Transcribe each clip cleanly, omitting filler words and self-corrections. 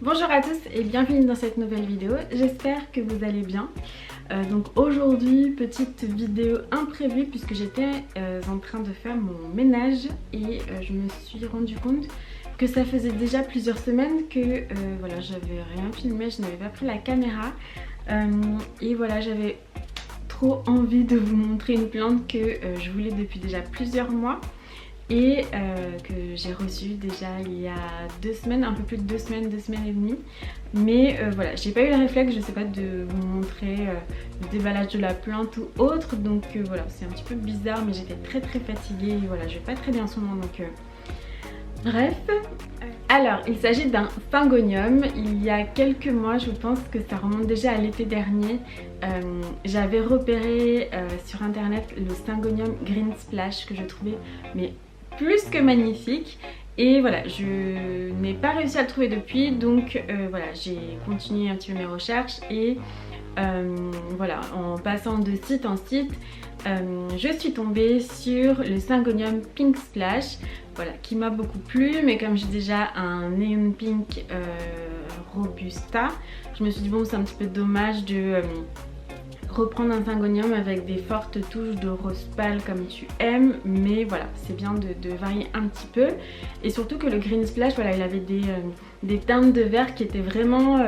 Bonjour à tous et bienvenue dans cette nouvelle vidéo, j'espère que vous allez bien. Donc aujourd'hui, petite vidéo imprévue puisque j'étais en train de faire mon ménage et je me suis rendu compte que ça faisait déjà plusieurs semaines que voilà, j'avais rien filmé, je n'avais pas pris la caméra et voilà, j'avais trop envie de vous montrer une plante que je voulais depuis déjà plusieurs mois. Et que j'ai reçu déjà il y a 2 semaines, un peu plus de 2 semaines, 2 semaines et demie. Mais voilà, j'ai pas eu le réflexe, je sais pas, de vous montrer le déballage de la plante ou autre. Donc voilà, c'est un petit peu bizarre, mais j'étais très fatiguée et voilà, je vais pas très bien en ce moment donc... Bref, alors il s'agit d'un syngonium. Il y a quelques mois, je pense que ça remonte déjà à l'été dernier, j'avais repéré sur internet le syngonium Green Splash que je trouvais mais plus que magnifique. Et voilà, je n'ai pas réussi à le trouver depuis, donc voilà, j'ai continué un petit peu mes recherches et voilà, en passant de site en site, je suis tombée sur le syngonium Pink Splash, voilà, qui m'a beaucoup plu, mais comme j'ai déjà un Neon Pink Robusta, je me suis dit bon, c'est un petit peu dommage de reprendre un syngonium avec des fortes touches de rose pâle comme tu aimes, mais voilà, c'est bien de varier un petit peu. Et surtout que le Green Splash, voilà, il avait des teintes de vert qui étaient vraiment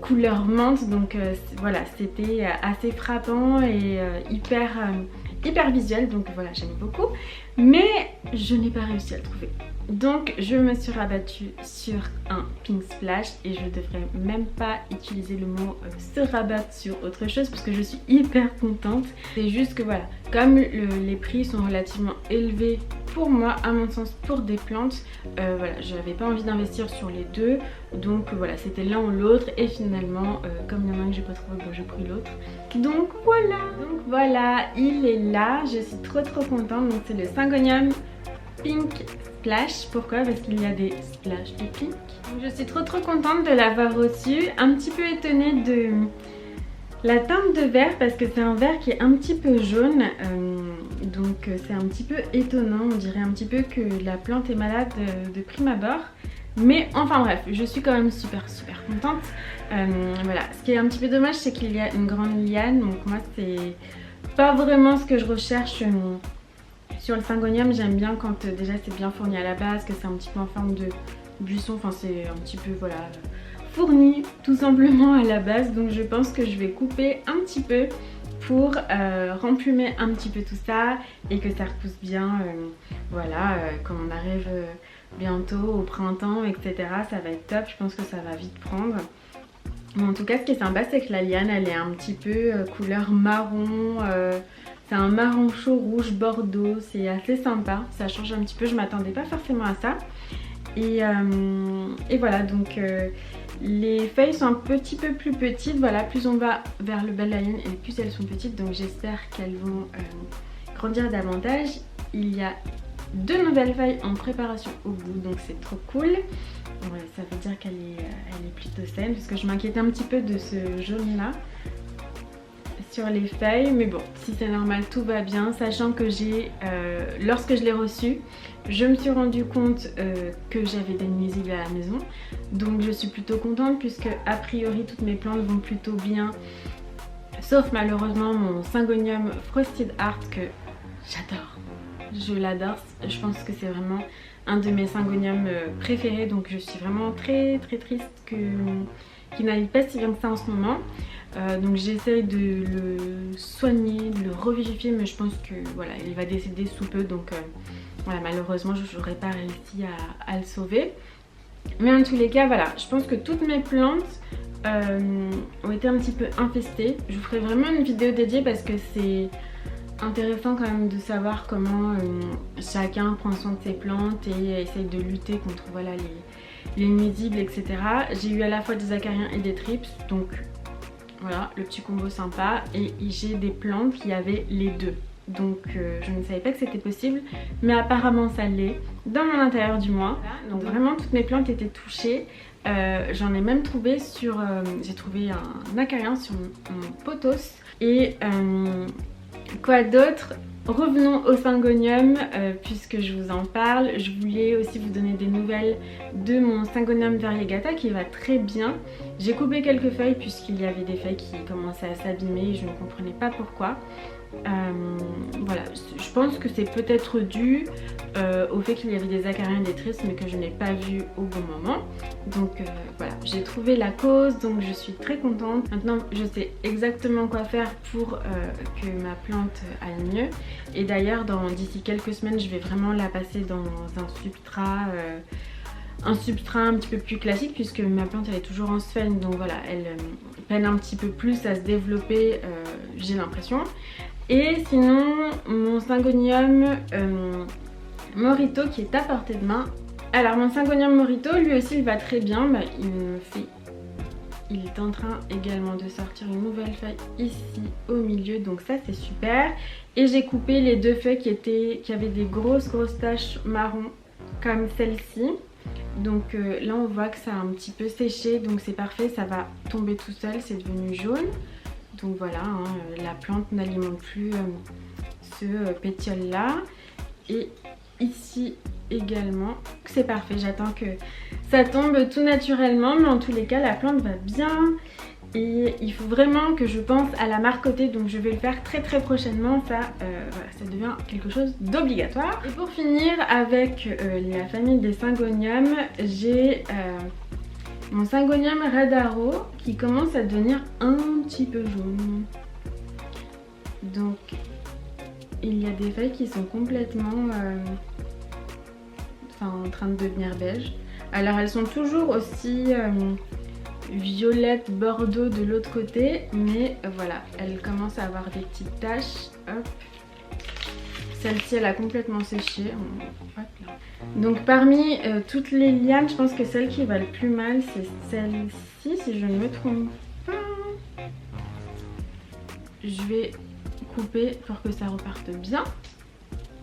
couleur menthe, donc voilà, c'était assez frappant et hyper visuel, donc voilà, j'aime beaucoup, mais je n'ai pas réussi à le trouver. Donc je me suis rabattue sur un Pink Splash et je devrais même pas utiliser le mot se rabattre sur autre chose parce que je suis hyper contente. C'est juste que voilà, comme les prix sont relativement élevés pour moi, à mon sens, pour des plantes, voilà, je n'avais pas envie d'investir sur les deux, donc voilà, c'était l'un ou l'autre et finalement comme il y en a un que j'ai pas trouvé, bon, j'ai pris l'autre. Donc voilà, il est là, je suis trop contente. Donc c'est le syngonium Pink Splash. Pourquoi? Parce qu'il y a des splashes de pink. Donc je suis trop contente de l'avoir reçu. Un petit peu étonnée de la teinte de vert parce que c'est un vert qui est un petit peu jaune. Donc c'est un petit peu étonnant. On dirait un petit peu que la plante est malade de prime abord. Mais enfin bref, je suis quand même super contente. Voilà, ce qui est un petit peu dommage, c'est qu'il y a une grande liane. Donc moi c'est pas vraiment ce que je recherche sur le syngonium. J'aime bien quand déjà c'est bien fourni à la base, que c'est un petit peu en forme de buisson. Enfin c'est un petit peu voilà, fourni tout simplement à la base. Donc je pense que je vais couper un petit peu pour remplumer un petit peu tout ça et que ça repousse bien. Voilà, quand on arrive bientôt au printemps, etc. ça va être top, je pense que ça va vite prendre. Mais en tout cas, ce qui est sympa, c'est que la liane, elle est un petit peu couleur marron, c'est un marron chaud rouge bordeaux, c'est assez sympa, ça change un petit peu, je m'attendais pas forcément à ça. Et voilà, donc les feuilles sont un petit peu plus petites, voilà, plus on va vers le bas de la liane et plus elles sont petites, donc j'espère qu'elles vont grandir davantage. Il y a 2 nouvelles feuilles en préparation au bout, donc c'est trop cool. Ouais, ça veut dire qu'elle est plutôt saine parce que je m'inquiétais un petit peu de ce jaune là sur les feuilles, mais bon, si c'est normal, tout va bien, sachant que lorsque je l'ai reçu, je me suis rendu compte que j'avais des nuisibles à la maison, donc je suis plutôt contente puisque a priori toutes mes plantes vont plutôt bien, sauf malheureusement mon syngonium Frosted Heart que j'adore. Je l'adore, je pense que c'est vraiment un de mes syngoniums préférés, donc je suis vraiment très triste qu'il n'aille pas si bien que ça en ce moment. Donc j'essaye de le soigner, de le revivifier, mais je pense que voilà, il va décéder sous peu, donc voilà, malheureusement je n'aurais pas réussi à le sauver. Mais en tous les cas, voilà, je pense que toutes mes plantes ont été un petit peu infestées. Je vous ferai vraiment une vidéo dédiée parce que c'est intéressant quand même de savoir comment chacun prend soin de ses plantes et essaye de lutter contre voilà, les nuisibles, etc. J'ai eu à la fois des acariens et des thrips, donc voilà, le petit combo sympa. Et j'ai des plantes qui avaient les deux, donc je ne savais pas que c'était possible, mais apparemment ça l'est, dans mon intérieur du moins. Donc vraiment toutes mes plantes étaient touchées. J'en ai même trouvé sur... j'ai trouvé un acarien sur mon pothos et... quoi d'autre? Revenons au syngonium puisque je vous en parle. Je voulais aussi vous donner des nouvelles de mon syngonium variegata qui va très bien. J'ai coupé quelques feuilles puisqu'il y avait des feuilles qui commençaient à s'abîmer et je ne comprenais pas pourquoi. Voilà, je pense que c'est peut-être dû au fait qu'il y avait des acariens et des tristes mais que je n'ai pas vu au bon moment. Donc voilà, j'ai trouvé la cause, donc je suis très contente. Maintenant je sais exactement quoi faire pour que ma plante aille mieux. Et d'ailleurs d'ici quelques semaines je vais vraiment la passer dans un substrat un petit peu plus classique puisque ma plante elle est toujours en sphène, donc voilà, elle peine un petit peu plus à se développer, j'ai l'impression. Et sinon mon syngonium Morito qui est à portée de main. Alors mon syngonium Morito lui aussi il va très bien, bah, il est en train également de sortir une nouvelle feuille ici au milieu, donc ça c'est super. Et j'ai coupé les deux feuilles qui avaient des grosses taches marron comme celle-ci. Donc là on voit que ça a un petit peu séché, donc c'est parfait, ça va tomber tout seul, c'est devenu jaune. Donc voilà, hein, la plante n'alimente plus ce pétiole là. Et ici également, c'est parfait, j'attends que ça tombe tout naturellement, mais en tous les cas la plante va bien. Et il faut vraiment que je pense à la marcoter, donc je vais le faire très prochainement. Ça, voilà, ça devient quelque chose d'obligatoire. Et pour finir avec la famille des syngoniums, j'ai mon syngonium Radaro qui commence à devenir un petit peu jaune. Donc il y a des feuilles qui sont complètement en train de devenir beige. Alors elles sont toujours aussi violette bordeaux de l'autre côté, mais voilà, elle commence à avoir des petites taches. Hop, celle-ci elle a complètement séché. Hop là. Donc parmi toutes les lianes, je pense que celle qui va le plus mal c'est celle-ci, si je ne me trompe pas. Je vais couper pour que ça reparte bien.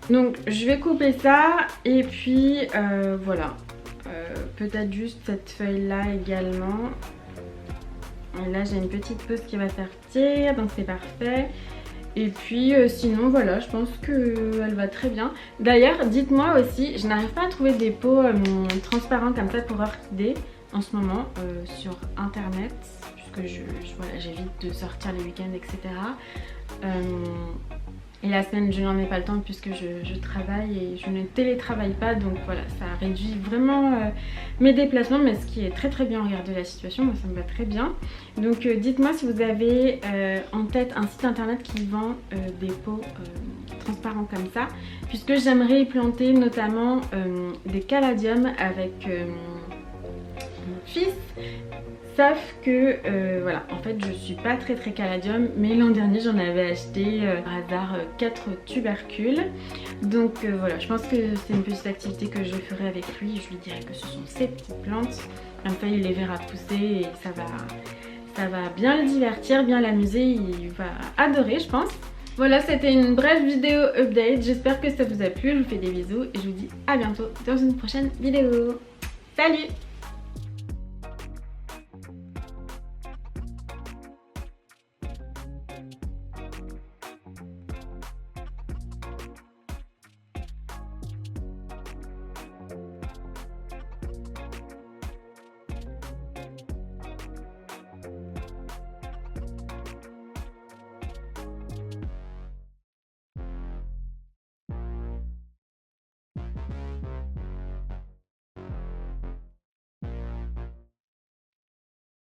Donc je vais couper ça et puis voilà. Peut-être juste cette feuille là également. Et là j'ai une petite pause qui va sortir, donc c'est parfait. Et puis sinon voilà, je pense qu'elle va très bien. D'ailleurs dites-moi aussi, je n'arrive pas à trouver des pots transparents comme ça pour orchidées en ce moment sur internet, puisque voilà, j'évite de sortir les week-ends, etc. Et la semaine je n'en ai pas le temps puisque je travaille et je ne télétravaille pas, donc voilà, ça réduit vraiment mes déplacements, mais ce qui est très bien au regard de la situation, moi ça me va très bien. Donc dites-moi si vous avez en tête un site internet qui vend des pots transparents comme ça, puisque j'aimerais y planter notamment des caladiums avec mon fils. Sauf que voilà, en fait je suis pas très caladium, mais l'an dernier j'en avais acheté par hasard 4 tubercules. Donc voilà, je pense que c'est une petite activité que je ferai avec lui. Je lui dirai que ce sont ses petites plantes. Comme ça il les verra pousser et ça va bien le divertir, bien l'amuser. Il va adorer je pense. Voilà, c'était une brève vidéo update. J'espère que ça vous a plu. Je vous fais des bisous et je vous dis à bientôt dans une prochaine vidéo. Salut!